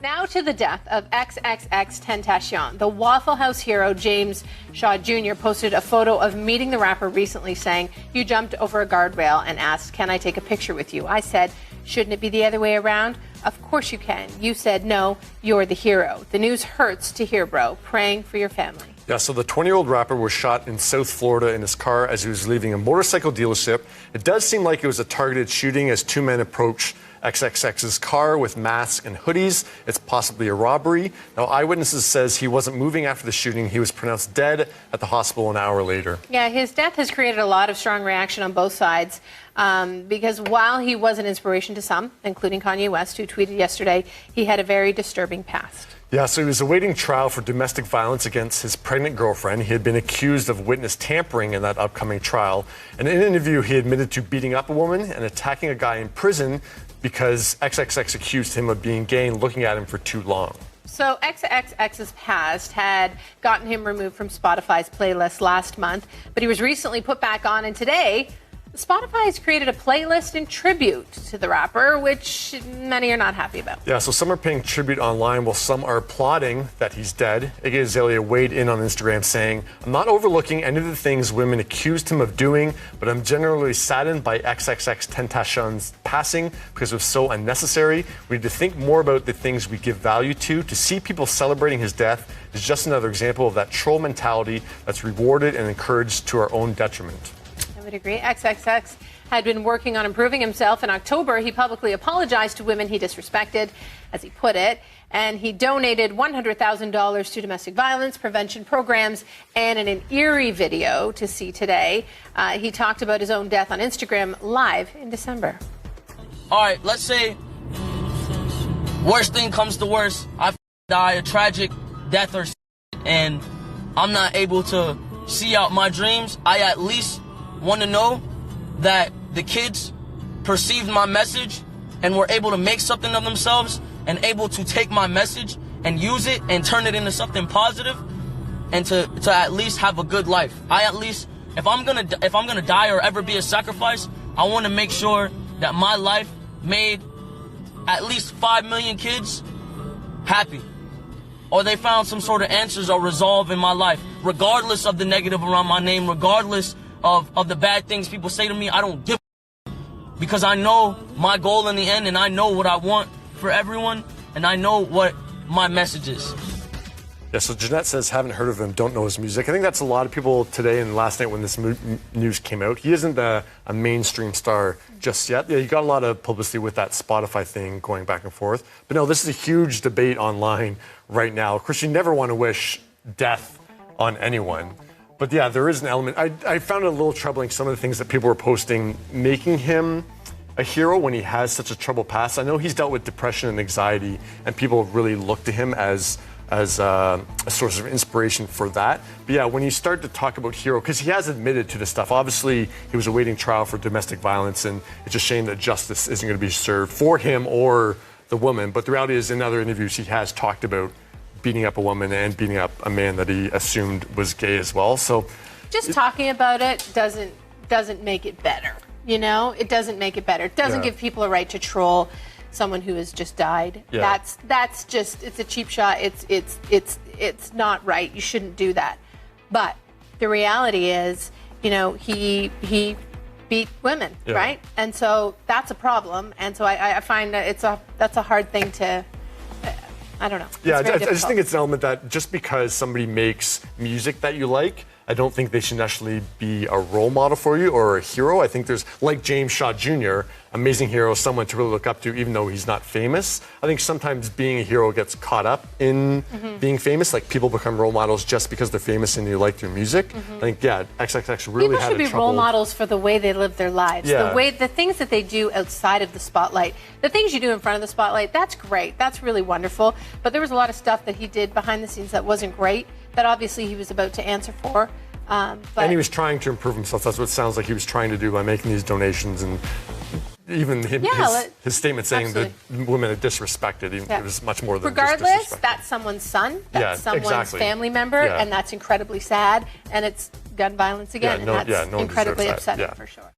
Now to the death of XXXTENTACIon. The Waffle House hero James Shaw Jr. posted a photo of meeting the rapper recently saying, "You jumped over a guardrail and asked, 'Can I take a picture with you?' I said, 'Shouldn't it be the other way around?' Of course you can. You said, 'No, you're the hero.' The news hurts to hear, bro. Praying for your family." Yeah, so the 20-year-old rapper was shot in South Florida in his car as he was leaving a motorcycle dealership. It does seem like it was a targeted shooting as two men approached XXX's car with masks and hoodies. It's possibly a robbery. Now, eyewitnesses says he wasn't moving after the shooting. He was pronounced dead at the hospital an hour later. Yeah, his death has created a lot of strong reaction on both sides because while he was an inspiration to some, including Kanye West, who tweeted yesterday, he had a very disturbing past. Yeah, so he was awaiting trial for domestic violence against his pregnant girlfriend. He had been accused of witness tampering in that upcoming trial. And in an interview, he admitted to beating up a woman and attacking a guy in prison because XXX accused him of being gay and looking at him for too long. So XXX's past had gotten him removed from Spotify's playlist last month, but he was recently put back on, and today Spotify has created a playlist in tribute to the rapper, which many are not happy about. Yeah, so some are paying tribute online while some are applauding that he's dead. Iggy Azalea weighed in on Instagram saying, "I'm not overlooking any of the things women accused him of doing, but I'm generally saddened by XXXTentacion's passing because it was so unnecessary. We need to think more about the things we give value to. To see people celebrating his death is just another example of that troll mentality that's rewarded and encouraged to our own detriment." I would agree. XXX had been working on improving himself. In October, he publicly apologized to women he disrespected, as he put it, and he donated $100,000 to domestic violence prevention programs. And in an eerie video to see today, he talked about his own death on Instagram live in December. All right, let's say worst thing comes to worst, I die a tragic death or and I'm not able to see out my dreams. I at least want to know that the kids perceived my message and were able to make something of themselves and able to take my message and use it and turn it into something positive and to at least have a good life. I at least, if I'm gonna die or ever be a sacrifice, I want to make sure that my life made at least 5 million kids happy, or they found some sort of answers or resolve in my life, regardless of the negative around my name, regardless of the bad things people say to me. I don't give a because I know my goal in the end, and I know what I want for everyone, and I know what my message is. Yeah, so Jeanette says, haven't heard of him, don't know his music. I think that's a lot of people today and last night when this news came out. He isn't a mainstream star just yet. Yeah, he got a lot of publicity with that Spotify thing going back and forth. But no, this is a huge debate online right now. Of course, you never want to wish death on anyone. But yeah, there is an element. I found it a little troubling, some of the things that people were posting, making him a hero when he has such a troubled past. I know he's dealt with depression and anxiety, and people really look to him as a source of inspiration for that. But yeah, when you start to talk about hero, because he has admitted to this stuff, obviously he was awaiting trial for domestic violence, and it's a shame that justice isn't going to be served for him or the woman. But the reality is, in other interviews, he has talked about beating up a woman and beating up a man that he assumed was gay as well. So just talking about it doesn't make it better. You know, it doesn't make it better. It doesn't give people a right to troll someone who has just died. Yeah. That's just, it's a cheap shot. It's not right. You shouldn't do that. But the reality is, you know, he beat women, right? And so that's a problem. And so I find that that's a hard thing to, I don't know. Yeah, I just think it's an element that just because somebody makes music that you like, I don't think they should necessarily be a role model for you or a hero. I think there's, like James Shaw Jr., amazing hero, someone to really look up to even though he's not famous. I think sometimes being a hero gets caught up in being famous. Like people become role models just because they're famous and you like their music. I think, yeah, XXX really people had should be role models for the way they live their lives. Yeah. The things that they do outside of the spotlight. The things you do in front of the spotlight, that's great. That's really wonderful. But there was a lot of stuff that he did behind the scenes that wasn't great, that obviously he was about to answer for. And he was trying to improve himself. That's what it sounds like he was trying to do by making these donations, and even his statement saying that women are disrespected. It was much more than regardless, that's someone's son, that's someone's family member, and that's incredibly sad. And it's gun violence again, and that's incredibly upsetting for sure.